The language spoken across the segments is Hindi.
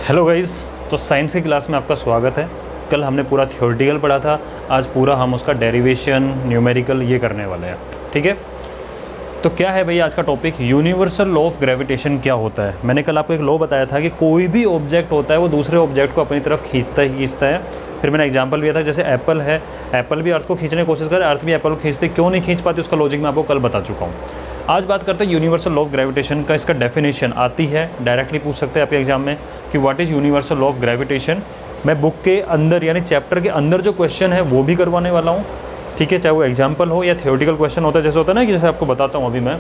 हेलो गाइस, तो साइंस की क्लास में आपका स्वागत है। कल हमने पूरा थ्योरेटिकल पढ़ा था, आज पूरा हम उसका डेरिवेशन न्यूमेरिकल ये करने वाले हैं। ठीक है, तो क्या है भैया आज का topic, universal law of gravitation क्या होता है। मैंने कल आपको एक लॉ बताया था कि कोई भी ऑब्जेक्ट होता है वो दूसरे ऑब्जेक्ट को अपनी तरफ खींचता ही खींचता है। फिर मैंने एग्जांपल दिया था, जैसे एप्पल है, एप्पल भी अर्थ को खींचने की कोशिश करे, अर्थ भी एप्पल को खींचते, क्यों नहीं खींच पाती उसका लॉजिक मैं आपको कल बता चुका हूँ। आज बात करते हैं यूनिवर्सल लॉ ऑफ ग्रेविटेशन का। इसका डेफिनेशन आती है, डायरेक्टली पूछ सकते हैं आपके एग्जाम में कि what is universal law of gravitation. मैं बुक के अंदर यानी चैप्टर के अंदर जो क्वेश्चन है वो भी करवाने वाला हूँ। ठीक है, चाहे वो एग्जाम्पल हो या थियोरेटिकल क्वेश्चन होता है, जैसे होता है ना कि जैसे आपको बताता हूँ अभी मैं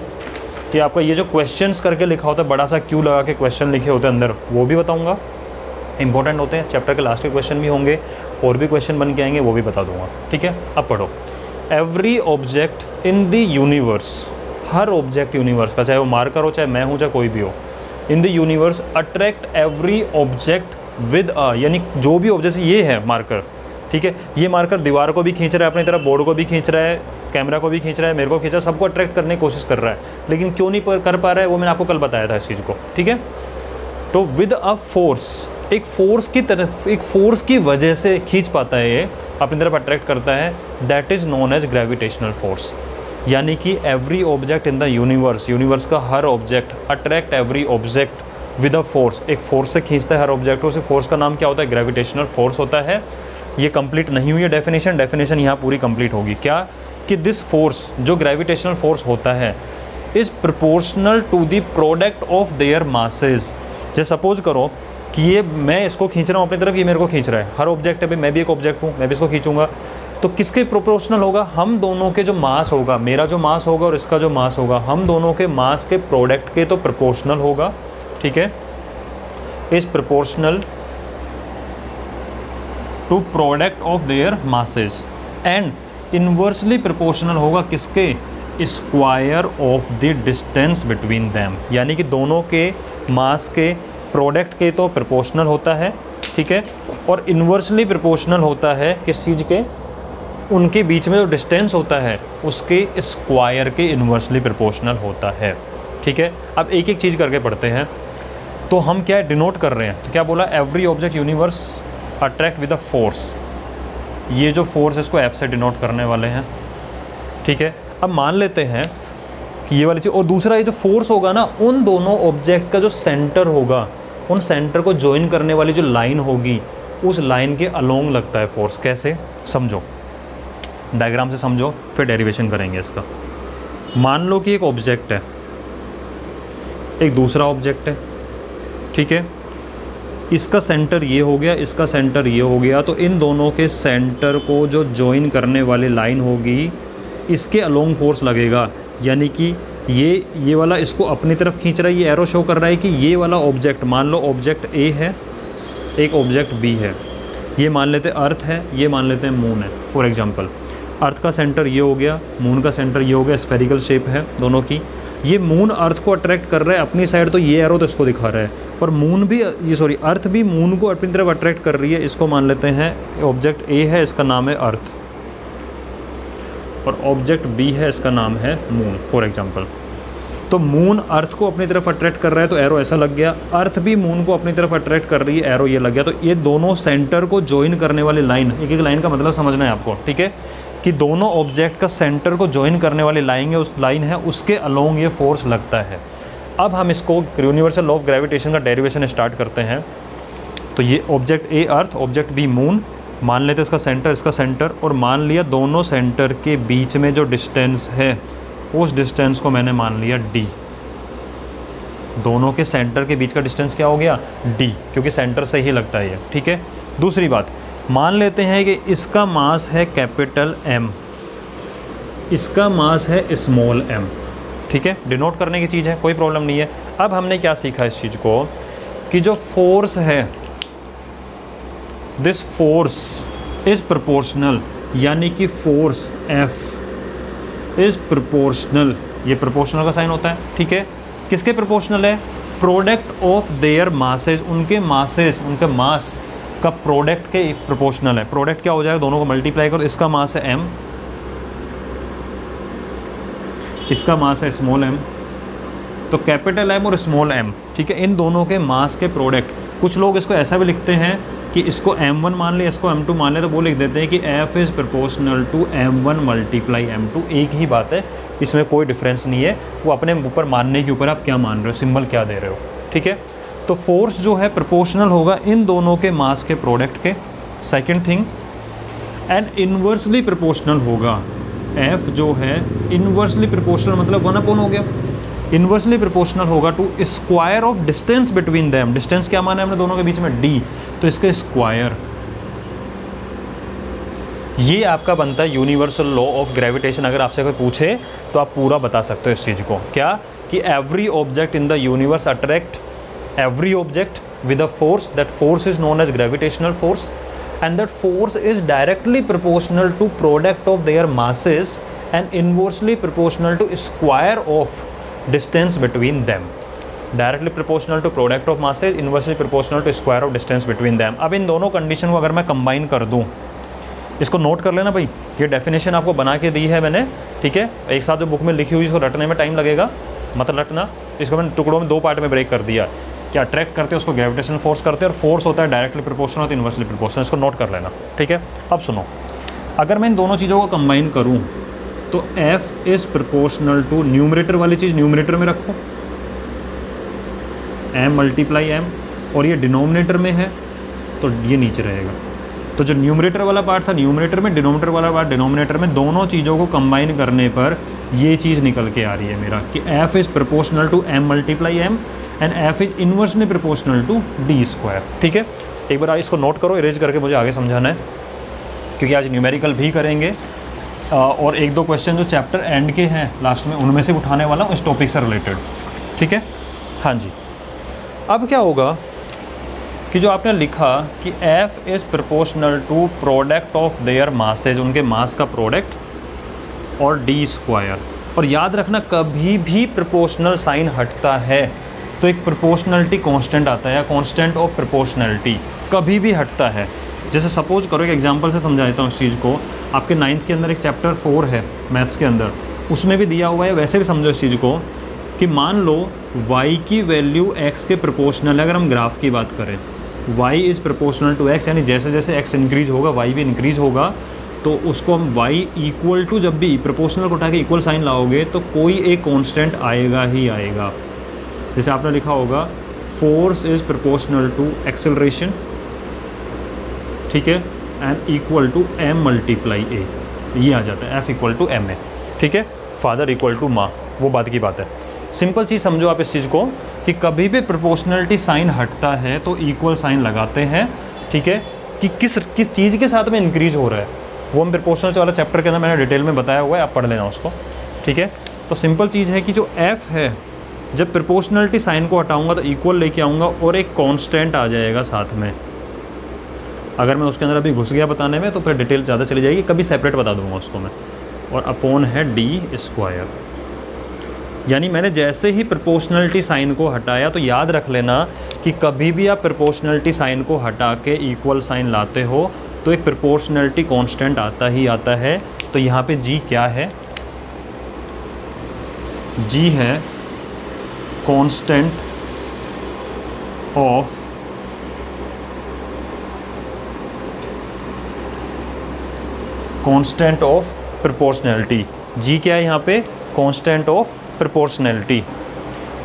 कि आपका ये जो क्वेश्चंस करके लिखा होता है, बड़ा सा क्यू लगा के क्वेश्चन लिखे होते हैं अंदर, वो भी बताऊँगा। इंपॉर्टेंट होते हैं, चैप्टर के लास्ट के क्वेश्चन भी होंगे और भी क्वेश्चन बन के आएंगे, वो भी बता दूंगा। ठीक है, अब पढ़ो। Every object in the universe, her object universe का, चाहे वो मार्कर हो, चाहे मैं हूँ, चाहे कोई भी हो, इन the universe attract every object with अ, यानी जो भी ऑब्जेक्ट, ये है मार्कर, ठीक है, ये मार्कर दीवार को भी खींच रहा है अपनी तरफ, बोर्ड को भी खींच रहा है, कैमरा को भी खींच रहा है, मेरे को खींच रहा है, सबको अट्रैक्ट करने की कोशिश कर रहा है, लेकिन क्यों नहीं कर पा रहा है वो मैंने आपको कल बताया था इस चीज़ को। ठीक है, तो विद अ फोर्स, एक फोर्स की तरफ, एक फोर्स की वजह से खींच पाता है, ये अपनी तरफ अट्रैक्ट करता है, that is known as gravitational force. यानी कि every object in the universe, universe का हर object attract every object with a force, एक फोर्स से खींचता है हर ऑब्जेक्ट को। उस फोर्स का नाम क्या होता है? ग्रेविटेशनल फोर्स होता है। ये कंप्लीट नहीं हुई है डेफिनेशन, डेफिनेशन यहाँ पूरी कंप्लीट होगी। क्या कि दिस फोर्स, जो ग्रेविटेशनल फोर्स होता है, is proportional to the product of their masses. जैसे सपोज करो कि ये मैं इसको खींच रहा हूँ अपनी तरफ, ये मेरे को खींच रहा है, हर ऑब्जेक्ट है भाई, मैं भी एक ऑब्जेक्ट हूँ, मैं भी इसको खींचूंगा, तो किसके प्रोपोर्शनल होगा? हम दोनों के जो मास होगा, मेरा जो मास होगा और इसका जो मास होगा, हम दोनों के मास के प्रोडक्ट के तो प्रोपोर्शनल होगा। ठीक है, is proportional to product of their masses and inversely proportional होगा किसके? Square of the distance between them. यानी कि दोनों के मास के प्रोडक्ट के तो प्रोपोर्शनल होता है, ठीक है, और इन्वर्सली प्रोपोर्शनल होता है किस चीज़ के? उनके बीच में जो डिस्टेंस होता है उसके स्क्वायर के इन्वर्सली प्रोपोर्शनल होता है। ठीक है, अब एक एक चीज़ करके पढ़ते हैं। तो हम क्या डिनोट कर रहे हैं? तो क्या बोला? Every object universe attract with a force. ये जो फोर्स इसको एफ से डिनोट करने वाले हैं। ठीक है, अब मान लेते हैं कि ये वाली चीज़, और दूसरा ये जो फोर्स होगा ना, उन दोनों ऑब्जेक्ट का जो सेंटर होगा, उन सेंटर को ज्वाइन करने वाली जो लाइन होगी, उस लाइन के अलोंग लगता है फोर्स। कैसे? समझो, डायग्राम से समझो, फिर डेरिवेशन करेंगे इसका। मान लो कि एक ऑब्जेक्ट है, एक दूसरा ऑब्जेक्ट है, ठीक है, इसका सेंटर ये हो गया, इसका सेंटर ये हो गया, तो इन दोनों के सेंटर को जो ज्वाइन करने वाली लाइन होगी, इसके अलोंग फोर्स लगेगा। यानी कि ये वाला इसको अपनी तरफ खींच रहा है, ये एरो शो कर रहा है कि ये वाला ऑब्जेक्ट, मान लो ऑब्जेक्ट ए है, एक ऑब्जेक्ट बी है, ये मान लेते हैं अर्थ है, ये मान लेते हैं मून है फॉर एग्जांपल। अर्थ का सेंटर ये हो गया, मून का सेंटर ये हो गया, स्फेरिकल शेप है दोनों की। ये मून अर्थ को अट्रैक्ट कर रहा है अपनी साइड, तो ये एरो तो इसको दिखा रहा है, और मून भी, ये सॉरी, अर्थ भी मून को अपनी तरफ अट्रैक्ट कर रही है। इसको मान लेते हैं ऑब्जेक्ट ए है, इसका नाम है अर्थ, और ऑब्जेक्ट बी है, इसका नाम है मून फॉर एग्जांपल। तो मून अर्थ को अपनी तरफ अट्रैक्ट कर रहा है, तो एरो ऐसा लग गया। अर्थ भी मून को अपनी तरफ अट्रैक्ट कर रही है, एरो ये लग गया। तो ये दोनों सेंटर को ज्वाइन करने वाली लाइन, एक एक लाइन का मतलब समझना है आपको, ठीक है, कि दोनों ऑब्जेक्ट का सेंटर को ज्वाइन करने वाली लाइन है, उस लाइन है, उसके अलोंग ये फोर्स लगता है। अब हम इसको यूनिवर्सल लॉ ऑफ ग्रेविटेशन का डेरिवेशन स्टार्ट करते हैं। तो ये object A earth, object B moon, मान लेते हैं इसका सेंटर, और मान लिया दोनों सेंटर के बीच में जो डिस्टेंस है, उस डिस्टेंस को मैंने मान लिया डी। दोनों के सेंटर के बीच का डिस्टेंस क्या हो गया? डी, क्योंकि सेंटर से ही लगता है ये। ठीक है, दूसरी बात, मान लेते हैं कि इसका मास है कैपिटल एम, इसका मास है स्मॉल एम। ठीक है, डिनोट करने की चीज़ है, कोई प्रॉब्लम नहीं है। अब हमने क्या सीखा इस चीज़ को, कि जो फोर्स है, दिस फोर्स इज़ प्रोपोर्शनल, यानी कि फोर्स एफ इज़ प्रोपोर्शनल, ये प्रोपोर्शनल का साइन होता है। ठीक है, किसके प्रोपोर्शनल है? प्रोडक्ट ऑफ देयर मासेज, उनके मासेज, उनके मास का प्रोडक्ट के प्रोपोर्शनल है। प्रोडक्ट क्या हो जाएगा? दोनों को मल्टीप्लाई करो, इसका मास है एम, इसका मास है स्मॉल एम, तो कैपिटल एम और स्मॉल एम, ठीक है, इन दोनों के मास के प्रोडक्ट कुछ लोग इसको ऐसा भी लिखते हैं कि इसको m1 मान ले, इसको m2 मान ले, तो वो लिख देते हैं कि f is proportional to m1 multiply m2। एक ही बात है, इसमें कोई डिफरेंस नहीं है। वो अपने ऊपर मानने के ऊपर आप क्या मान रहे हो, सिंबल क्या दे रहे हो, ठीक है। तो फोर्स जो है प्रोपोर्शनल होगा इन दोनों के मास के प्रोडक्ट के। Second thing, and inversely proportional होगा। F जो है इन्वर्सली प्रोपोर्शनल मतलब 1/, हो गया। इन्वर्सली प्रोपोर्शनल होगा to square of distance between them. Distance क्या माना है हमने दोनों के बीच में, d, तो इसका स्क्वायर। ये आपका बनता है यूनिवर्सल लॉ ऑफ ग्रेविटेशन। अगर आपसे कोई पूछे तो आप पूरा बता सकते हो इस चीज़ को, क्या कि every object in the universe attract every object with a force, that force is known as gravitational force, and that force is directly proportional to product of their masses and inversely proportional to square of distance between them. Directly proportional to product of masses, inversely proportional to square of distance between them. अब इन दोनों कंडीशन को अगर मैं कंबाइन कर दूं, इसको नोट कर लेना भाई, ये डेफिनेशन आपको बना के दी है मैंने, ठीक है। एक साथ जो बुक में लिखी हुई इसको रटने में टाइम लगेगा, मतलब रटना, इसको मैंने टुकड़ों में 2 पार्ट में ब्रेक कर दिया। क्या अट्रैक्ट करते हैं उसको ग्रेविटेशन फोर्स करते हैं, और फोर्स होता है डायरेक्टली प्रोपोर्शनल तो इन्वर्सली प्रोपोर्शनल। इसको नोट कर लेना, ठीक है। अब सुनो, अगर मैं इन दोनों चीज़ों को कंबाइन करूं तो F is proportional to, numerator वाली चीज़ न्यूमरेटर में रखो, m मल्टीप्लाई m, और ये डिनोमिनेटर में है तो ये नीचे रहेगा। तो जो न्यूमरेटर वाला पार्ट था न्यूमरेटर में, डिनोमिनेटर वाला पार्ट डिनोमिनेटर में, दोनों चीज़ों को कंबाइन करने पर ये चीज़ निकल के आ रही है मेरा कि F is proportional to m multiply m and F is inversely proportional to d square, ठीक है। एक बार इसको नोट करो, इरेज करके मुझे आगे समझाना है, क्योंकि आज न्यूमेरिकल भी करेंगे और 1-2 क्वेश्चन जो चैप्टर एंड के हैं लास्ट में उनमें से उठाने वाला हूँ इस टॉपिक से रिलेटेड, ठीक है। हाँ जी, अब क्या होगा कि जो आपने लिखा कि F is proportional to product of their masses, उनके मास का प्रोडक्ट, और d स्क्वायर। और याद रखना कभी भी प्रोपोर्शनल साइन हटता है तो एक प्रोपोर्शनलिटी कांस्टेंट आता है, या कांस्टेंट ऑफ प्रोपोर्शनलिटी कभी भी हटता है। जैसे सपोज करो, एक एग्जांपल से समझा देता हूँ इस चीज़ को। आपके 9th के अंदर एक चैप्टर 4 है मैथ्स के अंदर, उसमें भी दिया हुआ है। वैसे भी समझो इस चीज़ को कि मान लो y की वैल्यू x के प्रोपोर्शनल है। अगर हम ग्राफ की बात करें, y is proportional to x, यानी जैसे जैसे x इंक्रीज होगा y भी इंक्रीज होगा, तो उसको हम y इक्वल टू, जब भी प्रोपोर्शनल को उठा के इक्वल साइन लाओगे तो कोई एक कांस्टेंट आएगा ही आएगा। जैसे आपने लिखा होगा force is proportional to acceleration, ठीक है, and equal to m multiply a, ये आ जाता है F इक्वल टू ma, ठीक है। फादर इक्वल टू माँ, वो बात की बात है। सिंपल चीज़ समझो आप इस चीज़ को कि कभी भी प्रोपोर्शनलिटी साइन हटता है तो इक्वल साइन लगाते हैं, ठीक है। कि किस चीज़ के साथ में इंक्रीज हो रहा है वो हम प्रोपोर्शनल वाला चैप्टर के अंदर मैंने डिटेल में बताया हुआ है, आप पढ़ लेना उसको, ठीक है। तो सिंपल चीज़ है कि जो F है, जब प्रोपोर्शनलिटी साइन को हटाऊंगा तो इक्वल लेके आऊँगा और एक कांस्टेंट आ जाएगा साथ में। अगर मैं उसके अंदर अभी घुस गया बताने में तो फिर डिटेल ज़्यादा चली जाएगी, कभी सेपरेट बता दूंगा उसको मैं। और अपॉन है d स्क्वायर, यानी मैंने जैसे ही प्रोपोर्शनलिटी साइन को हटाया, तो याद रख लेना कि कभी भी आप प्रोपोर्शनलिटी साइन को हटा के इक्वल साइन लाते हो तो एक प्रोपोर्शनलिटी कांस्टेंट आता ही आता है। तो यहाँ पे g क्या है, g है कांस्टेंट ऑफ प्रोपोर्शनलिटी। g क्या है यहाँ पे, कांस्टेंट ऑफ प्रोपोर्शनलिटी।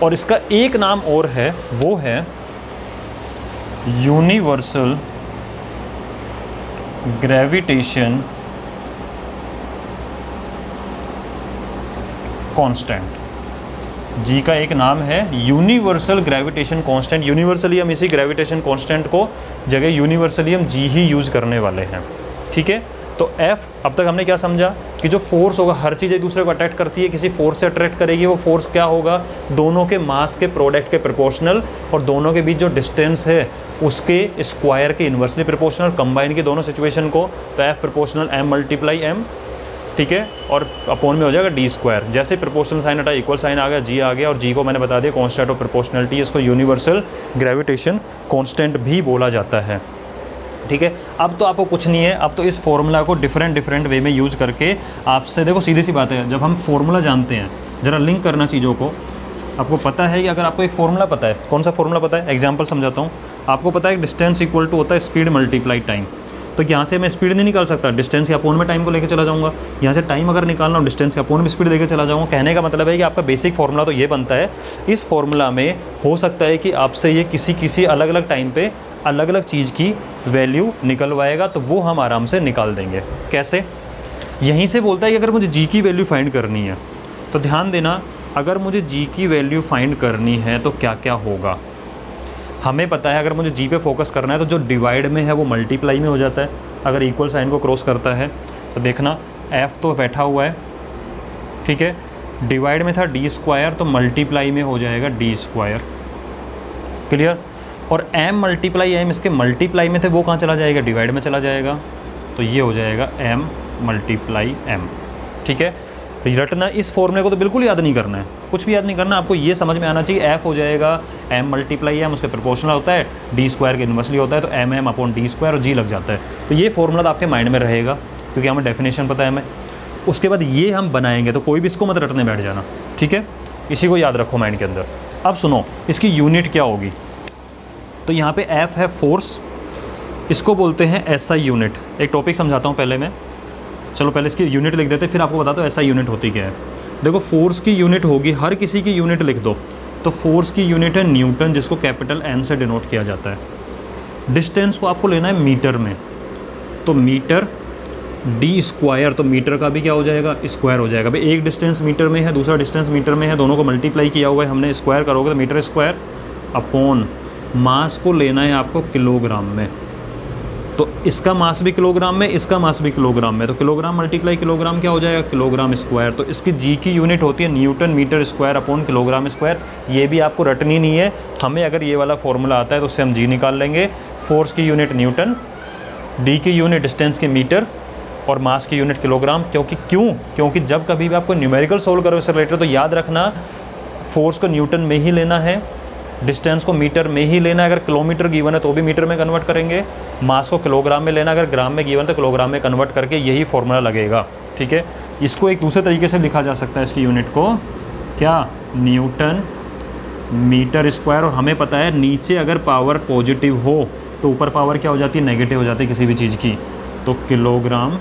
और इसका एक नाम और है, वो है यूनिवर्सल ग्रेविटेशन कांस्टेंट। जी का एक नाम है यूनिवर्सल ग्रेविटेशन कांस्टेंट। यूनिवर्सली हम इसी ग्रेविटेशन कांस्टेंट को जगह यूनिवर्सली हम जी ही यूज़ करने वाले हैं, ठीक है। तो F अब तक हमने क्या समझा कि जो फोर्स होगा, हर चीज़ एक दूसरे को अट्रैक्ट करती है, किसी फोर्स से अट्रैक्ट करेगी, वो फोर्स क्या होगा, दोनों के मास के प्रोडक्ट के प्रोपोर्शनल, और दोनों के बीच जो डिस्टेंस है उसके स्क्वायर के इन्वर्सली प्रोपोर्शनल। कंबाइन की दोनों सिचुएशन को, तो F proportional m multiply m, ठीक है, और अपॉन में हो जाएगा d स्क्वायर। जैसे प्रोपोर्शनल साइन हटा इक्वल साइन आ गया, g आ गया, और g को मैंने बता दिया कांस्टेंट ऑफ प्रोपोर्शनलिटी, इसको यूनिवर्सल ग्रेविटेशन कांस्टेंट भी बोला जाता है, ठीक है। अब तो आपको कुछ नहीं है, अब तो इस फॉर्मूला को डिफरेंट वे में यूज़ करके आपसे, देखो सीधी सी बात है, जब हम फॉर्मूला जानते हैं, ज़रा लिंक करना चीज़ों को, आपको पता है कि अगर आपको एक फॉर्मूला पता है, कौन सा फॉर्मूला पता है, एग्जांपल समझाता हूँ। आपको पता है डिस्टेंस इक्वल टू होता है स्पीड मल्टीप्लाई टाइम। तो यहाँ से मैं स्पीड नहीं निकाल सकता, डिस्टेंस के अपोन में टाइम को लेकर चला जाऊँगा। यहाँ से टाइम अगर निकालना हो, डिस्टेंस के अपोन में स्पीड लेकर चला जाऊँगा। कहने का मतलब है कि आपका बेसिक फॉर्मूला तो ये बनता है। इस फॉर्मूला में हो सकता है कि आपसे ये किसी अलग अलग टाइम पे अलग अलग चीज़ की वैल्यू निकलवाएगा, तो वो हम आराम से निकाल देंगे। कैसे? यहीं से बोलता है कि अगर मुझे जी की वैल्यू फाइंड करनी है, तो ध्यान देना, अगर मुझे जी की वैल्यू फाइंड करनी है तो क्या क्या होगा। हमें पता है अगर मुझे जी पे फोकस करना है तो जो डिवाइड में है वो मल्टीप्लाई में हो जाता है। अगर इक्वल साइन को क्रॉस करता है तो देखना एफ तो बैठा हुआ है, ठीक है, डिवाइड में था डी स्क्वायर, तो मल्टीप्लाई में हो जाएगा डी स्क्वायर। क्लियर? और एम मल्टीप्लाई एम, इसके मल्टीप्लाई में थे, वो कहाँ चला जाएगा, डिवाइड में चला जाएगा, तो ये हो जाएगा एम मल्टीप्लाई एम। ठीक है, रटना, इस फॉर्मूले को तो बिल्कुल याद नहीं करना है, कुछ भी याद नहीं करना, आपको ये समझ में आना चाहिए एफ हो जाएगा एम मल्टीप्लाई एम, उसके प्रोपोर्शनल होता है, डी स्क्वायर के इन्वर्सली होता है, तो M M upon D square और जी लग जाता है। तो ये फॉर्मूला तो आपके माइंड में रहेगा क्योंकि हमें डेफिनेशन पता है हमें। उसके बाद ये हम बनाएंगे, तो कोई भी इसको मत रटने बैठ जाना, ठीक है, इसी को याद रखो माइंड के अंदर। अब सुनो, इसकी यूनिट क्या होगी। तो यहाँ पे एफ है फोर्स, इसको बोलते हैं एसआई यूनिट। एक टॉपिक समझाता हूँ पहले मैं, चलो पहले इसकी यूनिट लिख देते, फिर आपको बताता हूँ एसआई यूनिट होती क्या है। देखो, फोर्स की यूनिट होगी, हर किसी की यूनिट लिख दो, तो फोर्स की यूनिट है न्यूटन, जिसको कैपिटल एन से डिनोट किया जाता है। डिस्टेंस को आपको लेना है मीटर में, तो मीटर डी स्क्वायर, तो मीटर का भी क्या हो जाएगा, स्क्वायर हो जाएगा। भाई एक डिस्टेंस मीटर में है, दूसरा डिस्टेंस मीटर में है, दोनों को मल्टीप्लाई किया हुआ है हमने, स्क्वायर करोगे तो मीटर स्क्वायर अपॉन मास को लेना है आपको किलोग्राम में, तो इसका मास भी किलोग्राम में, इसका मास भी किलोग्राम में, तो किलोग्राम मल्टीप्लाई किलोग्राम क्या हो जाएगा, किलोग्राम स्क्वायर। तो इसकी जी की यूनिट होती है newton metre square upon kilogram square. ये भी आपको रटनी नहीं है, हमें अगर ये वाला फॉर्मूला आता है तो उससे हम जी निकाल लेंगे। फोर्स की यूनिट न्यूटन, डी की यूनिट डिस्टेंस के मीटर और मास की यूनिट किलोग्राम। क्योंकि जब कभी भी आपको न्यूमेरिकल सोल्व करो इससे रिलेटेड, तो याद रखना फोर्स को न्यूटन में ही लेना है, डिस्टेंस को मीटर में ही लेना है, अगर किलोमीटर गिवन है तो भी मीटर में कन्वर्ट करेंगे, मास को किलोग्राम में लेना, अगर ग्राम में गिवन तो किलोग्राम में कन्वर्ट करके यही फॉर्मूला लगेगा। ठीक है, इसको एक दूसरे तरीके से लिखा जा सकता है, इसकी यूनिट को क्या, न्यूटन मीटर स्क्वायर, और हमें पता है नीचे अगर पावर पॉजिटिव हो तो ऊपर पावर क्या हो जाती है, नेगेटिव हो जाती है किसी भी चीज़ की, तो किलोग्राम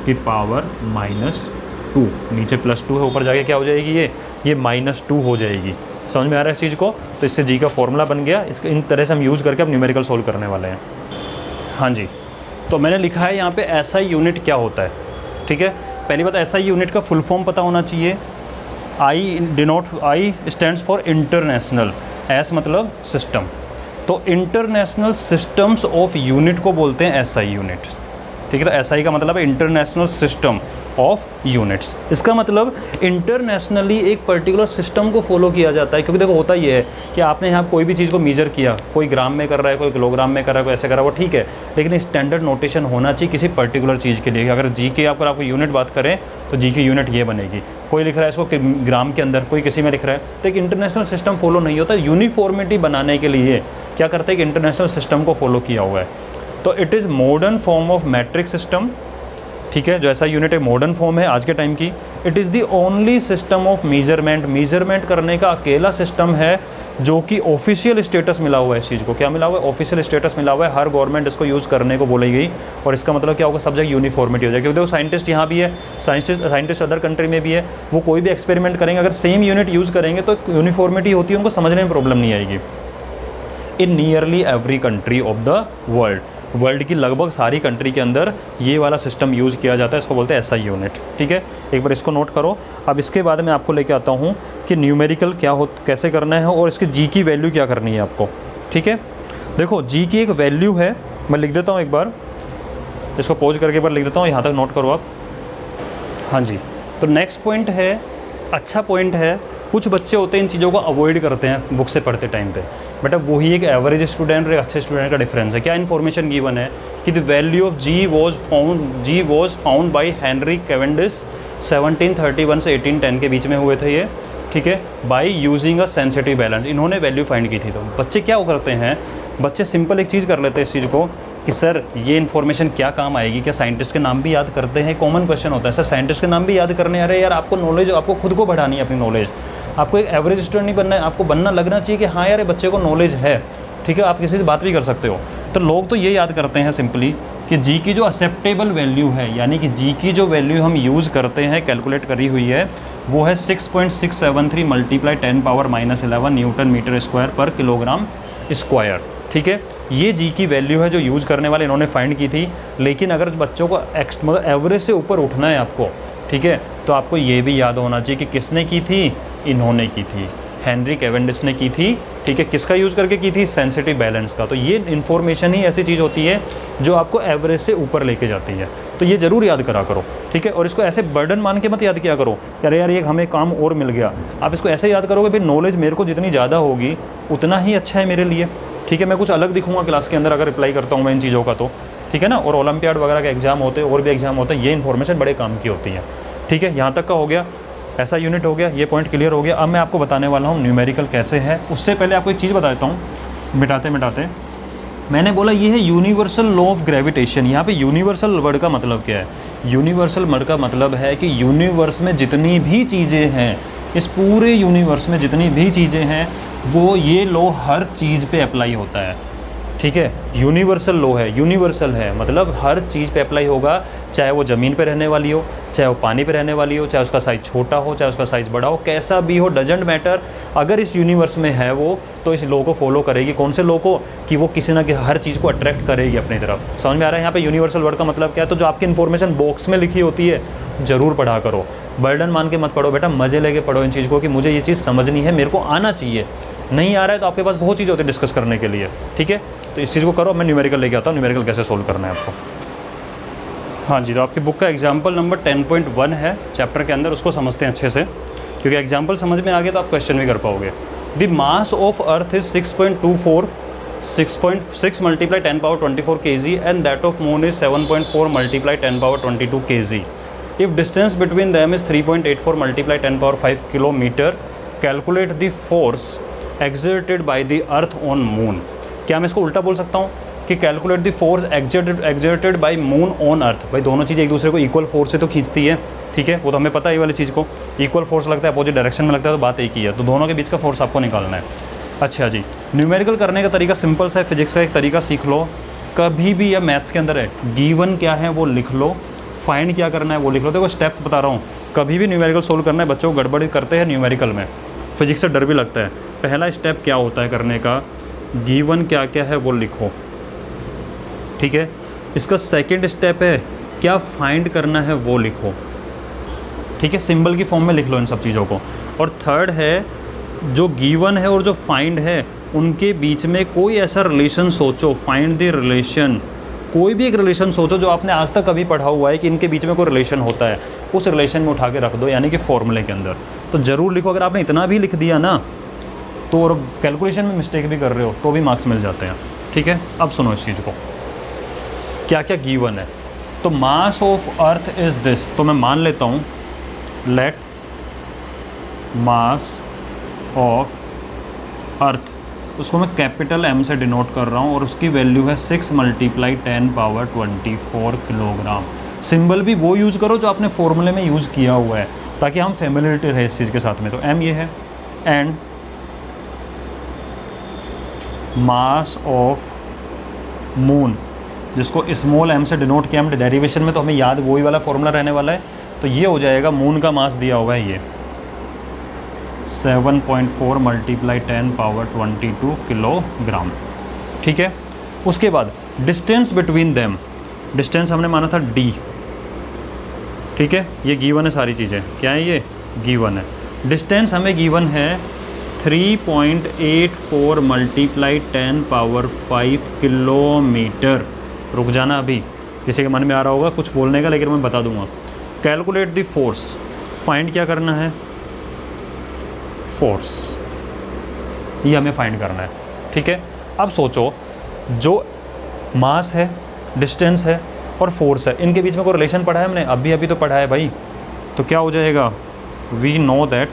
की पावर -2, नीचे +2 है, ऊपर जाके क्या हो जाएगी, ये -2 हो जाएगी। समझ में आ रहा है इस चीज़ को? तो इससे जी का फॉर्मूला बन गया, इसको इन तरह से हम यूज़ करके अब न्यूमेरिकल सोल्व करने वाले हैं। हाँ जी, तो मैंने लिखा है यहाँ पे एसआई यूनिट क्या होता है। ठीक है, पहली बात, एसआई यूनिट का फुल फॉर्म पता होना चाहिए। आई स्टैंड्स फॉर इंटरनेशनल, एस मतलब सिस्टम, तो इंटरनेशनल सिस्टम्स ऑफ यूनिट को बोलते हैं एसआई यूनिट। ठीक है, तो एसआई का मतलब है इंटरनेशनल सिस्टम ऑफ यूनिट्स। इसका मतलब इंटरनेशनली एक पर्टिकुलर सिस्टम को फॉलो किया जाता है, क्योंकि देखो होता ये है कि आपने यहाँ कोई भी चीज़ को मीजर किया, कोई ग्राम में कर रहा है, कोई किलोग्राम में कर रहा है, कोई ऐसे कर रहा है, वो ठीक है, लेकिन स्टैंडर्ड नोटेशन होना चाहिए किसी पर्टिकुलर चीज़ के लिए। अगर जी के आपको यूनिट बात करें तो जी की यूनिट ये बनेगी, कोई लिख रहा है इसको ग्राम के अंदर, कोई किसी में लिख रहा है, तो एक इंटरनेशनल सिस्टम फॉलो नहीं होता। यूनिफॉर्मिटी बनाने के लिए क्या करते हैं कि इंटरनेशनल सिस्टम को फॉलो किया हुआ है। तो it is modern form of matric system. ठीक है, जो ऐसा यूनिट एक मॉडर्न फॉर्म है आज के टाइम की। It is the only system of measurement करने का अकेला सिस्टम है जो कि ऑफिशियल स्टेटस मिला हुआ है। इस चीज़ को क्या मिला हुआ है, ऑफिशियल स्टेटस मिला हुआ है, हर गवर्नमेंट इसको यूज़ करने को बोली गई। और इसका मतलब क्या होगा, सब्जेक्ट यूनिफॉर्मिटी हो जाएगी। क्योंकि देखो साइंटिस्ट यहाँ भी है, साइंटिस्ट अदर कंट्री में भी है, वो कोई भी एक्सपेरिमेंट करेंगे, अगर सेम यूनिट यूज़ करेंगे तो यूनिफॉर्मिटी होती है, उनको समझने में प्रॉब्लम नहीं आएगी। इन nearly every country of the world की लगभग सारी कंट्री के अंदर ये वाला सिस्टम यूज़ किया जाता है, इसको बोलते हैं एसआई यूनिट। ठीक है, एक बार इसको नोट करो। अब इसके बाद मैं आपको लेके आता हूँ कि न्यूमेरिकल कैसे करना है और इसकी जी की वैल्यू क्या करनी है आपको। ठीक है, देखो जी की एक वैल्यू है, मैं लिख देता हूँ एक बार, इसको पॉज करके एक बार लिख देता हूँ, यहाँ तक नोट करो आप। हाँ जी, तो नेक्स्ट पॉइंट है, अच्छा पॉइंट है, कुछ बच्चे होते हैं इन चीज़ों को अवॉइड करते हैं बुक से पढ़ते टाइम पे, बेटा वही एक एवरेज स्टूडेंट और एक अच्छे स्टूडेंट का डिफरेंस है। क्या इन्फॉर्मेशन गिवन है कि the value of G was found by Henry Cavendish 1731 से 1810 के बीच में हुए थे ये। ठीक है, by using a sensitive balance, इन्होंने वैल्यू फाइंड की थी। तो बच्चे क्या करते हैं, बच्चे सिंपल एक चीज़ कर लेते हैं इस चीज़ को कि सर ये इन्फॉर्मेशन क्या काम आएगी, क्या साइंटिस्ट के नाम भी याद करते हैं। कॉमन क्वेश्चन होता है, सर साइंटिस्ट के नाम भी याद करने आ रहे हैं यार, आपको नॉलेज, आपको खुद को बढ़ानी है अपनी नॉलेज। आपको एक एवरेज स्टूडेंट नहीं बनना है, आपको बनना लगना चाहिए कि हाँ यार ये बच्चे को नॉलेज है, ठीक है, आप किसी से बात भी कर सकते हो। तो लोग तो ये याद करते हैं सिंपली कि जी की जो एक्सेप्टेबल वैल्यू है, यानी कि जी की जो वैल्यू हम यूज़ करते हैं कैलकुलेट करी हुई है, वो है 6.673 मल्टीप्लाई 10⁻⁻11 न्यूटन मीटर स्क्वायर पर किलोग्राम स्क्वायर, ठीक है। ये जी की वैल्यू है जो यूज़ करने वाले इन्होंने फाइंड की थी। लेकिन अगर बच्चों को मतलब एवरेज से ऊपर उठना है आपको, ठीक है, तो आपको ये भी याद होना चाहिए कि किसने की थी, इन्होंने की थी, हेनरी कैवेंडिश ने की थी, ठीक है। किसका यूज़ करके की थी, सेंसिटिव बैलेंस का। तो ये इन्फॉर्मेशन ही ऐसी चीज़ होती है जो आपको एवरेज से ऊपर लेके जाती है, तो ये ज़रूर याद करा करो, ठीक है। और इसको ऐसे बर्डन मान के मत याद किया करो, अरे यार ये हमें काम और मिल गया। आप इसको ऐसे याद करोगे भाई नॉलेज मेरे को जितनी ज़्यादा होगी उतना ही अच्छा है मेरे लिए, ठीक है। मैं कुछ अलग दिखूंगा क्लास के अंदर अगर रिप्लाई करता हूँ मैं इन चीज़ों का, तो ठीक है ना। और ओलंपियाड वगैरह के एग्जाम होते हैं और भी एग्जाम होते हैं, ये इन्फॉर्मेशन बड़े काम की होती है, ठीक है। यहाँ तक का हो गया, ऐसा यूनिट हो गया, ये पॉइंट क्लियर हो गया। अब मैं आपको बताने वाला हूँ न्यूमेरिकल कैसे है। उससे पहले आपको एक चीज़ बता देता हूँ मिटाते मिटाते। मैंने बोला ये है यूनिवर्सल लॉ ऑफ ग्रेविटेशन। यहाँ पे यूनिवर्सल वर्ड का मतलब क्या है, यूनिवर्सल वर्ड का मतलब है कि यूनिवर्स में जितनी भी चीज़ें हैं, इस पूरे यूनिवर्स में जितनी भी चीज़ें हैं, वो ये लॉ हर चीज़ पे अप्लाई होता है, ठीक है। यूनिवर्सल लॉ है, यूनिवर्सल है मतलब हर चीज़ पे अप्लाई होगा, चाहे वो ज़मीन पे रहने वाली हो, चाहे वो पानी पे रहने वाली हो, चाहे उसका साइज़ छोटा हो, चाहे उसका साइज़ बड़ा हो, कैसा भी हो, डजेंट मैटर। अगर इस यूनिवर्स में है वो, तो इस लॉ को फॉलो करेगी। कौन से लॉ को, कि वो किसी ना किसी हर चीज़ को अट्रैक्ट करेगी अपनी तरफ। समझ में आ रहा है यहाँ पे यूनिवर्सल वर्ड का मतलब क्या है। तो जो आपकी इन्फॉर्मेशन बॉक्स में लिखी होती है ज़रूर पढ़ा करो, बर्डन मान के मत पढ़ो बेटा, मज़े लेके पढ़ो इन चीज़ को कि मुझे ये चीज़ समझनी है, मेरे को आना चाहिए। नहीं आ रहा है तो आपके पास बहुत चीज़ होती है डिस्कस करने के लिए, ठीक है। तो इस चीज़ को करो। मैं न्यूमेरिकल लेके आता हूँ, न्यूमेरिकल कैसे सोल्व करना है आपको। हाँ जी, तो आपकी बुक का एग्जाम्पल नंबर 10.1 है चैप्टर के अंदर, उसको समझते हैं अच्छे से, क्योंकि एग्जाम्पल समझ में आ गया तो आप क्वेश्चन भी कर पाओगे। The mass of earth is 6.6 multiply 10⁻24 kg and that of moon is 7.4 multiply 10⁻22 kg। If distance between them is 3.84 multiply 10⁻5 kilometre, calculate the force exerted by the earth on moon. क्या मैं इसको उल्टा बोल सकता हूँ कि calculate the force exerted by moon on earth. भाई दोनों चीज़ एक दूसरे को इक्वल फोर्स से तो खींचती है, ठीक है, वो तो हमें पता है। ये वाली चीज़ को इक्वल फोर्स लगता है, अपोजिट डायरेक्शन में लगता है, तो बात एक ही है। तो दोनों के बीच का फोर्स आपको निकालना है। अच्छा जी, न्यूमेरिकल करने का तरीका सिंपल सा है, फिजिक्स का एक तरीका सीख लो। कभी भी या मैथ्स के अंदर है, गिवन क्या है वो लिख लो, फाइंड क्या करना है वो लिख लो। देखो स्टेप बता रहा हूँ, कभी भी न्यूमेरिकल सोल्व करना है, बच्चों को गड़बड़ी करते हैं न्यूमेरिकल में, फिजिक्स से डर भी लगता है। पहला स्टेप क्या होता है करने का, गिवन क्या क्या है वो लिखो, ठीक है। इसका सेकंड स्टेप है क्या फाइंड करना है वो लिखो, ठीक है, सिंबल की फॉर्म में लिख लो इन सब चीज़ों को। और थर्ड है जो गिवन है और जो फाइंड है उनके बीच में कोई ऐसा रिलेशन सोचो, फाइंड द रिलेशन। कोई भी एक रिलेशन सोचो जो आपने आज तक कभी पढ़ा हुआ है कि इनके बीच में कोई रिलेशन होता है, उस रिलेशन में उठा के रख दो, यानी कि फॉर्मूले के अंदर। तो ज़रूर लिखो। अगर आपने इतना भी लिख दिया ना तो, और कैलकुलेशन में मिस्टेक भी कर रहे हो तो भी मार्क्स मिल जाते हैं, ठीक है। अब सुनो इस चीज़ को, क्या क्या गिवन है। तो mass of earth is this, तो मैं मान लेता हूँ लेट मास ऑफ अर्थ, उसको मैं कैपिटल M से डिनोट कर रहा हूँ और उसकी वैल्यू है 6 मल्टीप्लाई 10⁻24 किलोग्राम। सिंबल भी वो यूज़ करो जो आपने फॉर्मूले में यूज़ किया हुआ है, ताकि हम फेमिलियरिटी रहे इस चीज़ के साथ में। तो M ये है, एंड मास ऑफ मून, जिसको स्मॉल m से डिनोट किया हमने डेरिवेशन में, तो हमें याद वही वाला फॉर्मूला रहने वाला है। तो ये हो जाएगा, मून का मास दिया हुआ है ये 7.4 मल्टीप्लाई 10⁻22 किलोग्राम, ठीक है। उसके बाद डिस्टेंस बिटवीन देम, डिस्टेंस हमने माना था d, ठीक है। ये गिवन है, सारी चीज़ें क्या है, ये गिवन है। डिस्टेंस हमें गिवन है 3.84 मल्टीप्लाई 10⁻5 किलोमीटर। रुक जाना अभी, किसी के मन में आ रहा होगा कुछ बोलने का, लेकिन मैं बता दूंगा। कैलकुलेट द फोर्स, फाइंड क्या करना है, फोर्स, ये हमें फाइंड करना है, ठीक है। अब सोचो, जो मास है, डिस्टेंस है और फोर्स है, इनके बीच में कोई रिलेशन पढ़ा है हमने, अभी तो पढ़ा है भाई। तो क्या हो जाएगा, we know that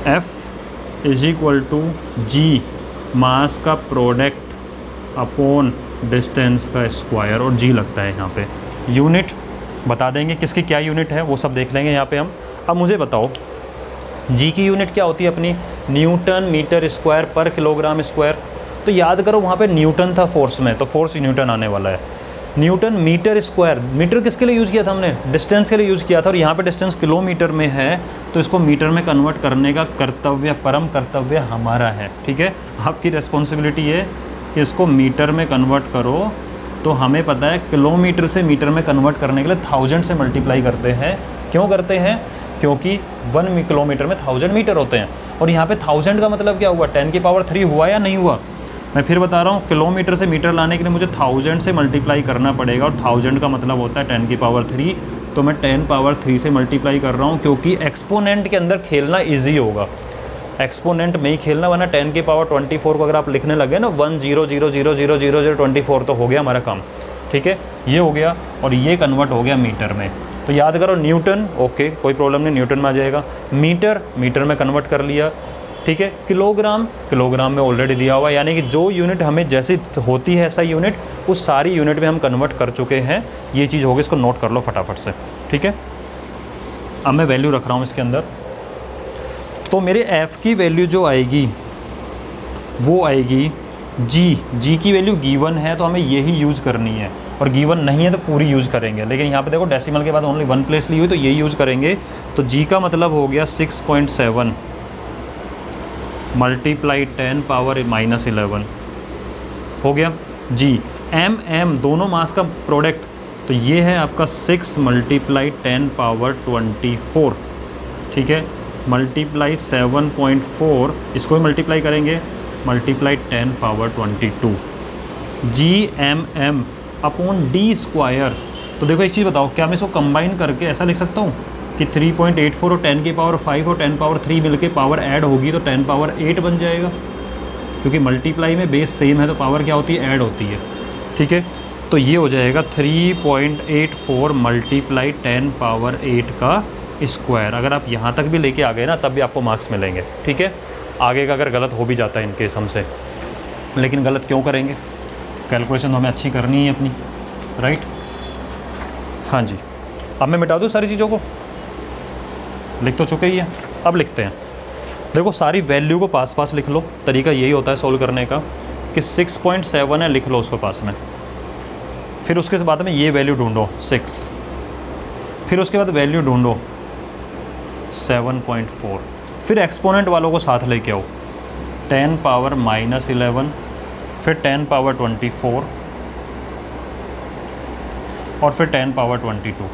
F is equal to G, mass का प्रोडक्ट अपॉन डिस्टेंस का स्क्वायर, और जी लगता है यहाँ पे। यूनिट बता देंगे किसकी क्या यूनिट है वो सब देख लेंगे यहाँ पे हम। अब मुझे बताओ जी की यूनिट क्या होती है अपनी, न्यूटन मीटर स्क्वायर पर किलोग्राम स्क्वायर। तो याद करो वहाँ पे न्यूटन था फोर्स में, तो फोर्स न्यूटन आने वाला है। न्यूटन मीटर स्क्वायर, मीटर किसके लिए यूज़ किया था हमने, डिस्टेंस के लिए यूज़ किया था, और यहाँ पे डिस्टेंस किलोमीटर में है, तो इसको मीटर में कन्वर्ट करने का कर्तव्य, परम कर्तव्य हमारा है। ठीक है, आपकी रिस्पॉन्सिबिलिटी है कि इसको मीटर में कन्वर्ट करो। तो हमें पता है किलोमीटर से मीटर में कन्वर्ट करने के लिए 1000 से मल्टीप्लाई करते हैं। क्यों करते हैं, क्योंकि 1 किलोमीटर में 1000 मीटर होते हैं। और यहाँ पे 1000 का मतलब क्या हुआ, 10 की पावर 3 हुआ या नहीं हुआ। मैं फिर बता रहा हूँ, किलोमीटर से मीटर लाने के लिए मुझे 1000 से मल्टीप्लाई करना पड़ेगा, और 1000 का मतलब होता है 10 की पावर 3। तो मैं 10 पावर 3 से मल्टीप्लाई कर रहा हूँ, क्योंकि एक्सपोनेंट के अंदर खेलना ईजी होगा, एक्सपोनेंट में ही खेलना, वरना 10 की पावर 24 को अगर आप लिखने लगे ना 1000000024, तो हो गया हमारा काम। ठीक है, ये हो गया, और ये कन्वर्ट हो गया मीटर में। तो याद करो न्यूटन, ओके कोई प्रॉब्लम नहीं, न्यूटन में आ जाएगा। मीटर, मीटर में कन्वर्ट कर लिया। ठीक है, किलोग्राम, किलोग्राम में ऑलरेडी दिया हुआ, यानी कि जो यूनिट हमें जैसी होती है ऐसा यूनिट, उस सारी यूनिट में हम कन्वर्ट कर चुके हैं। ये चीज़ होगी, इसको नोट कर लो फटाफट से। ठीक है, अब मैं वैल्यू रख रहा हूँ इसके अंदर। तो मेरे f की वैल्यू जो आएगी वो आएगी जी की वैल्यू गिवन है, तो हमें यही यूज़ करनी है, और गिवन नहीं है तो पूरी यूज़ करेंगे। लेकिन यहाँ पे देखो डेसिमल के बाद ओनली 1 प्लेस ली हुई, तो यही यूज़ करेंगे। तो जी का मतलब हो गया 6.7 मल्टीप्लाई 10 पावर -11 हो गया जी। एम दोनों मास का प्रोडक्ट, तो ये है आपका 6 मल्टीप्लाई 10 पावर 24। ठीक है, मल्टीप्लाई 7.4, इसको भी मल्टीप्लाई करेंगे, multiply 10 power 22 GMM upon D square. तो देखो एक चीज़ बताओ, क्या मैं इसको कंबाइन करके ऐसा लिख सकता हूँ कि 3.84 और 10 की पावर 5 और 10 पावर 3 मिलके पावर ऐड होगी तो 10 पावर 8 बन जाएगा, क्योंकि मल्टीप्लाई में बेस सेम है तो पावर क्या होती है, ऐड होती है। ठीक है, तो ये हो जाएगा 3.84 मल्टीप्लाई 10 पावर 8 का स्क्वायर। अगर आप यहाँ तक भी लेके आ गए ना, तब भी आपको मार्क्स मिलेंगे। ठीक है, आगे का अगर गलत हो भी जाता है इन केस हमसे, लेकिन गलत क्यों करेंगे, कैलकुलेशन हमें अच्छी करनी है अपनी, राइट। हाँ जी, अब मैं मिटा दूँ सारी चीज़ों को, लिख तो चुके ही हैं, अब लिखते हैं। देखो सारी वैल्यू को पास पास लिख लो, तरीका यही होता है सोल्व करने का कि 6.7 है, लिख लो उसको पास में। फिर उसके बाद में ये वैल्यू ढूंढो 6, फिर उसके बाद वैल्यू ढूंढो 7.4, फिर एक्सपोनेंट वालों को साथ लेके आओ, 10 पावर -11, फिर 10 पावर 24 और फिर 10 पावर 22।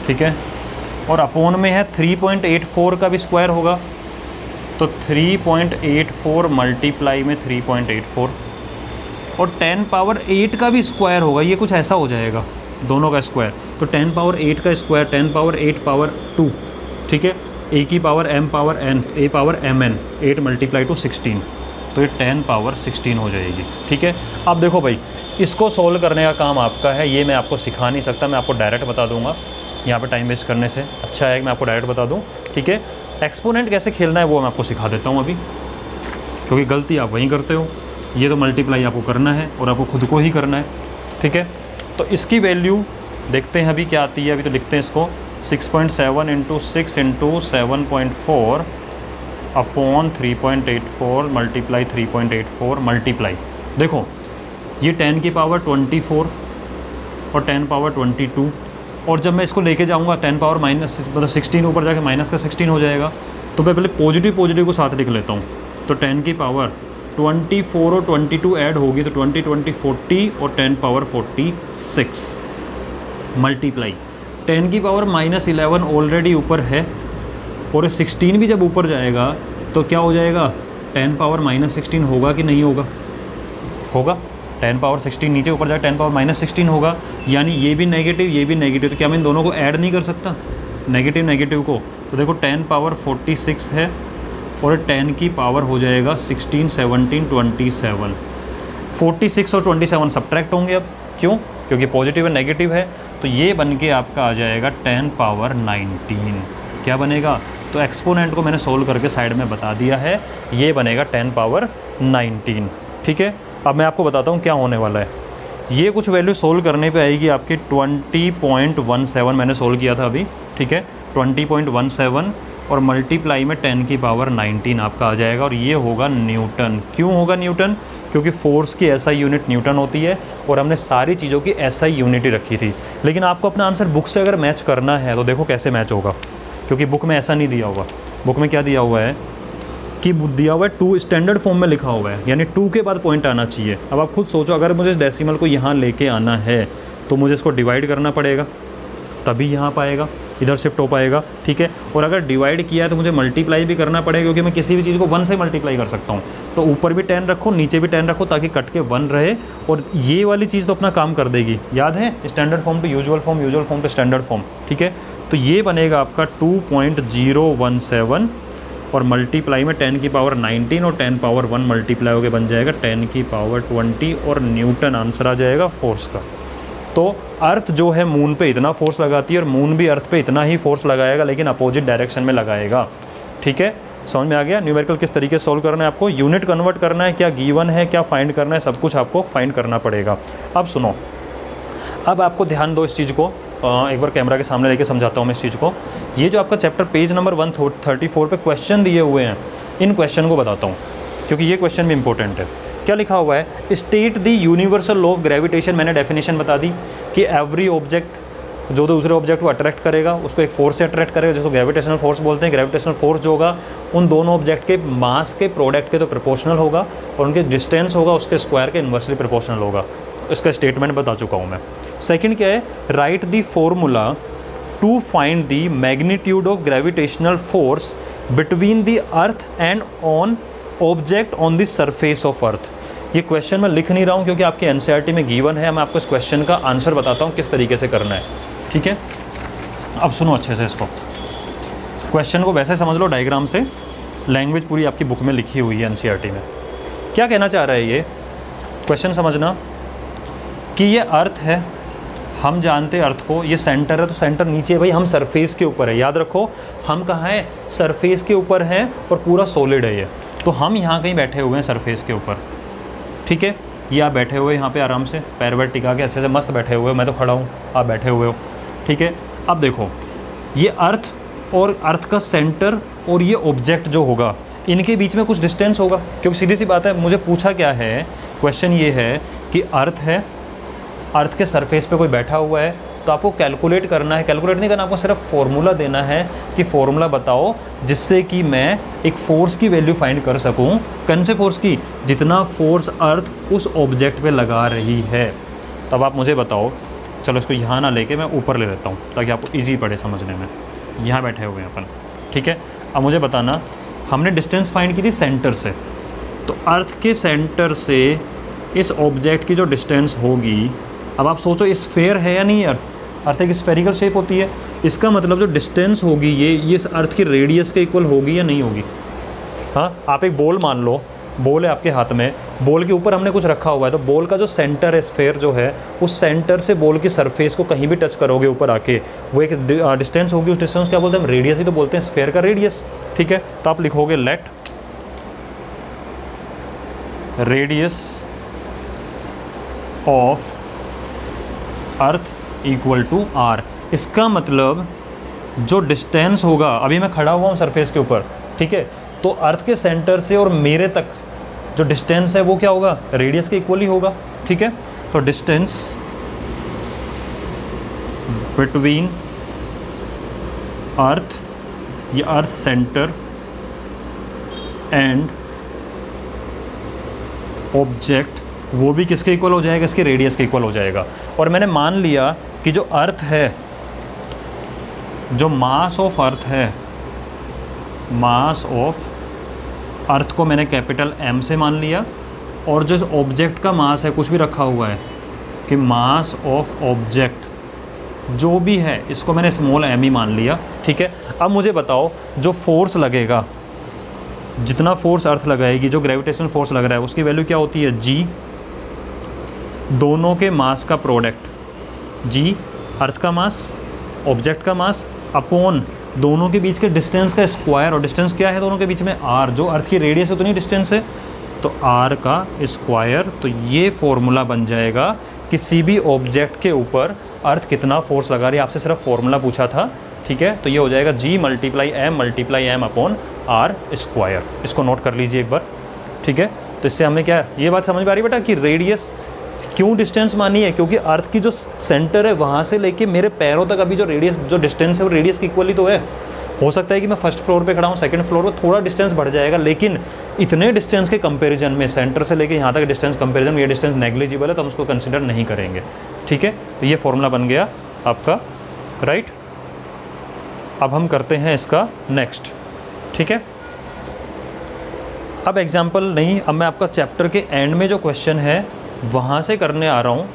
ठीक है, और अपोन में है 3.84 का भी स्क्वायर होगा, तो 3.84 मल्टीप्लाई में 3.84, और 10 पावर 8 का भी स्क्वायर होगा, ये कुछ ऐसा हो जाएगा दोनों का स्क्वायर। तो 10 पावर 8 का स्क्वायर 10 पावर 8 पावर 2। ठीक है, ए की power m power n, a power mn, 8 multiply two 16, तो ये 10 पावर 16 हो जाएगी। ठीक है, अब देखो भाई, इसको सोल्व करने का काम आपका है, ये मैं आपको सिखा नहीं सकता, मैं आपको डायरेक्ट बता दूंगा। यहाँ पे टाइम वेस्ट करने से अच्छा है कि मैं आपको डायरेक्ट बता दूँ। ठीक है, एक्सपोनेंट कैसे खेलना है वो मैं आपको सिखा देता हूँ अभी, क्योंकि गलती आप वहीं करते हो। ये तो मल्टीप्लाई आपको करना है और आपको खुद को ही करना है। ठीक है, तो इसकी वैल्यू देखते हैं अभी क्या आती है। अभी तो लिखते हैं इसको 6.7 into 6 into 7.4 upon 3.84 multiply 3.84 multiply, देखो ये 10 की पावर 24 और 10 पावर 22, और जब मैं इसको लेके जाऊंगा 10 पावर मतलब 16 ऊपर जाके माइनस का 16 हो जाएगा। तो मैं पहले पॉजिटिव को साथ लिख लेता हूँ, तो 10 की पावर 24 और 22 ऐड होगी तो 20 20 40 और 10 पावर 46 मल्टीप्लाई 10 की पावर -11 ऑलरेडी ऊपर है, और 16 भी जब ऊपर जाएगा तो क्या हो जाएगा, 10 पावर -16 होगा कि नहीं होगा, होगा। 10 पावर 16 नीचे ऊपर जाएगा 10 पावर -16 होगा, यानी ये भी नेगेटिव ये भी नेगेटिव, तो क्या मैं इन दोनों को ऐड नहीं कर सकता नेगेटिव नेगेटिव को। तो देखो 10 पावर 46 है और 10 की पावर हो जाएगा 16 17 27, 46 और 27 सब्ट्रैक्ट होंगे अब, क्यों, क्योंकि पॉजिटिव है नेगेटिव है, तो ये बन के आपका आ जाएगा 10 पावर 19। क्या बनेगा, तो एक्सपोनेंट को मैंने सोल्व करके साइड में बता दिया है, ये बनेगा 10 पावर 19। ठीक है, अब मैं आपको बताता हूँ क्या होने वाला है। ये कुछ वैल्यू सोल्व करने पे आएगी आपकी 20.17 मैंने सोल्व किया था अभी, ठीक है, 20.17 और मल्टीप्लाई में 10 की पावर 19 आपका आ जाएगा और ये होगा न्यूटन। क्यों होगा न्यूटन? क्योंकि फोर्स की एसआई यूनिट न्यूटन होती है और हमने सारी चीज़ों की एसआई यूनिट ही रखी थी। लेकिन आपको अपना आंसर बुक से अगर मैच करना है तो देखो कैसे मैच होगा, क्योंकि बुक में ऐसा नहीं दिया हुआ। बुक में क्या दिया हुआ है कि दिया हुआ है 2 स्टैंडर्ड फॉर्म में लिखा हुआ है, यानी 2 के बाद पॉइंट आना चाहिए। अब आप खुद सोचो, अगर मुझे इस डेसिमल को यहाँ लेके आना है तो मुझे इसको डिवाइड करना पड़ेगा, तभी यहाँ पाएगा, इधर शिफ्ट हो पाएगा, ठीक है। और अगर डिवाइड किया है तो मुझे मल्टीप्लाई भी करना पड़ेगा, क्योंकि मैं किसी भी चीज़ को 1 से मल्टीप्लाई कर सकता हूँ। तो ऊपर भी 10 रखो, नीचे भी 10 रखो, ताकि कट के 1 रहे। और ये वाली चीज़ तो अपना काम कर देगी, याद है, standard form to usual form, usual form to standard form, ठीक है। तो ये बनेगा आपका 2.017 और मल्टीप्लाई में 10 की पावर 19 और 10 पावर 1 मल्टीप्लाई होकर बन जाएगा 10 की पावर 20 और न्यूटन आंसर आ जाएगा फोर्स का। तो अर्थ जो है मून पे इतना फोर्स लगाती है और मून भी अर्थ पे इतना ही फोर्स लगाएगा, लेकिन अपोजिट डायरेक्शन में लगाएगा, ठीक है। समझ में आ गया न्यूमेरिकल किस तरीके से सॉल्व करना है आपको, यूनिट कन्वर्ट करना है, क्या गिवन है, क्या फाइंड करना है, सब कुछ आपको फाइंड करना पड़ेगा। अब सुनो, अब आपको ध्यान दो इस चीज़ को, एक बार कैमरा के सामने लेके समझाता हूँ मैं इस चीज़ को। ये जो आपका चैप्टर पेज नंबर 134 पे क्वेश्चन दिए हुए हैं, इन क्वेश्चन को बताता हूँ, क्योंकि ये क्वेश्चन भी इंपॉर्टेंट है। क्या लिखा हुआ है? State the universal law of gravitation. मैंने डेफिनेशन बता दी कि एवरी ऑब्जेक्ट जो दूसरे ऑब्जेक्ट को अट्रैक्ट करेगा उसको एक फोर्स से अट्रैक्ट करेगा, जिसको ग्रेविटेशनल फोर्स बोलते हैं। ग्रेविटेशनल फोर्स जो होगा उन दोनों ऑब्जेक्ट के मास के प्रोडक्ट के तो प्रोपोर्शनल होगा और उनके डिस्टेंस होगा उसके स्क्वायर के इन्वर्सली प्रोपोर्शनल होगा। इसका स्टेटमेंट बता चुका हूँ मैं। सेकंड क्या है? Write the formula to find the magnitude of gravitational force between the earth and on object on the surface of earth. ये क्वेश्चन मैं लिख नहीं रहा हूँ क्योंकि आपके एनसीईआरटी में गिवन है। मैं आपको इस क्वेश्चन का आंसर बताता हूँ किस तरीके से करना है, ठीक है। अब सुनो अच्छे से इसको, क्वेश्चन को वैसे समझ लो डायग्राम से, लैंग्वेज पूरी आपकी बुक में लिखी हुई है एनसीईआरटी में। क्या कहना चाह रहा है ये क्वेश्चन? समझना कि ये अर्थ है, हम जानते हैं अर्थ को, ये सेंटर है, तो सेंटर नीचे है भाई, हम सरफेस के ऊपर है। याद रखो हम कहाँ हैं? सरफेस के ऊपर हैं और पूरा सॉलिड है ये। तो हम यहाँ कहीं बैठे हुए हैं सरफेस के ऊपर, ठीक है। ये आप बैठे हुए यहाँ पे आराम से पैर वैर टिका के अच्छे से मस्त बैठे हुए हो, मैं तो खड़ा हूँ, आप बैठे हुए हो, ठीक है। अब देखो ये अर्थ और अर्थ का सेंटर और ये ऑब्जेक्ट जो होगा इनके बीच में कुछ डिस्टेंस होगा, क्योंकि सीधी सी बात है, मुझे पूछा क्या है, क्वेश्चन ये है कि अर्थ है, अर्थ के सरफेस पे कोई बैठा हुआ है, तो आपको कैलकुलेट करना है। कैलकुलेट नहीं करना, आपको सिर्फ फॉर्मूला देना है कि फॉर्मूला बताओ जिससे कि मैं एक फोर्स की वैल्यू फाइंड कर सकूं। कौन से फोर्स की? जितना फोर्स अर्थ उस ऑब्जेक्ट पे लगा रही है। तब आप मुझे बताओ, चलो इसको यहाँ ना लेके मैं ऊपर ले लेता हूँ ताकि आपको ईजी पड़े समझने में। यहाँ बैठे हुए हैं अपन, ठीक है। अब मुझे बताना, हमने डिस्टेंस फाइंड की थी सेंटर से, तो अर्थ के सेंटर से इस ऑब्जेक्ट की जो डिस्टेंस होगी, अब आप सोचो स्फेयर है या नहीं अर्थ? अर्थ एक स्फेरिकल शेप होती है, इसका मतलब जो डिस्टेंस होगी ये इस अर्थ की रेडियस के इक्वल होगी या नहीं होगी? हाँ, आप एक बॉल मान लो, बॉल है आपके हाथ में, बॉल के ऊपर हमने कुछ रखा हुआ है, तो बॉल का जो सेंटर है, स्फेयर जो है, उस सेंटर से बॉल की सरफेस को कहीं भी टच करोगे ऊपर आके, वो एक डिस्टेंस होगी। उस डिस्टेंस क्या बोलते हैं? हम रेडियस ही तो बोलते हैं, स्फेयर का रेडियस, ठीक है। तो आप लिखोगे let radius of earth equal to R. इसका मतलब जो डिस्टेंस होगा, अभी मैं खड़ा हुआ हूँ सरफेस के ऊपर, ठीक है, तो अर्थ के सेंटर से और मेरे तक जो डिस्टेंस है वो क्या होगा? रेडियस के इक्वल ही होगा, ठीक है। तो डिस्टेंस बिटवीन अर्थ, ये अर्थ सेंटर एंड ऑब्जेक्ट, वो भी किसके इक्वल हो जाएगा? इसके रेडियस के इक्वल हो जाएगा। और मैंने मान लिया कि जो अर्थ है, जो मास ऑफ अर्थ है, मास ऑफ अर्थ को मैंने कैपिटल M से मान लिया, और जो इस ऑब्जेक्ट का मास है, कुछ भी रखा हुआ है कि मास ऑफ ऑब्जेक्ट जो भी है, इसको मैंने स्मॉल m ही मान लिया, ठीक है। अब मुझे बताओ जो फोर्स लगेगा, जितना फोर्स अर्थ लगाएगी, जो ग्रेविटेशनल फोर्स लग रहा है, उसकी वैल्यू क्या होती है? G, दोनों के मास का प्रोडक्ट, G अर्थ का मास, ऑब्जेक्ट का मास, अपॉन दोनों के बीच के डिस्टेंस का स्क्वायर। और डिस्टेंस क्या है दोनों के बीच में? R, जो अर्थ की रेडियस है उतनी डिस्टेंस है, तो R का स्क्वायर। तो ये फॉर्मूला बन जाएगा किसी भी ऑब्जेक्ट के ऊपर अर्थ कितना फोर्स लगा रही है, आपसे सिर्फ फॉर्मूला पूछा था, ठीक है। तो ये हो जाएगा G multiply M upon R square. इसको नोट कर लीजिए एक बार, ठीक है। तो इससे हमें क्या, ये बात समझ में आ रही है बेटा कि रेडियस क्यों डिस्टेंस मानी है, क्योंकि अर्थ की जो सेंटर है वहाँ से लेके मेरे पैरों तक अभी जो रेडियस, जो डिस्टेंस है वो रेडियस की इक्वली तो है। हो सकता है कि मैं फर्स्ट फ्लोर पे खड़ा हूँ, सेकंड फ्लोर पे थोड़ा डिस्टेंस बढ़ जाएगा, लेकिन इतने डिस्टेंस के कंपैरिजन में, सेंटर से लेके यहाँ तक डिस्टेंस कंपैरिजन में ये डिस्टेंस नेग्लिजिबल है, तो हम उसको कंसिडर नहीं करेंगे, ठीक है। तो ये फॉर्मूला बन गया आपका, राइट। अब हम करते हैं इसका नेक्स्ट, ठीक है। अब एग्जाम्पल नहीं, अब मैं आपका चैप्टर के एंड में जो क्वेश्चन है वहाँ से करने आ रहा हूँ,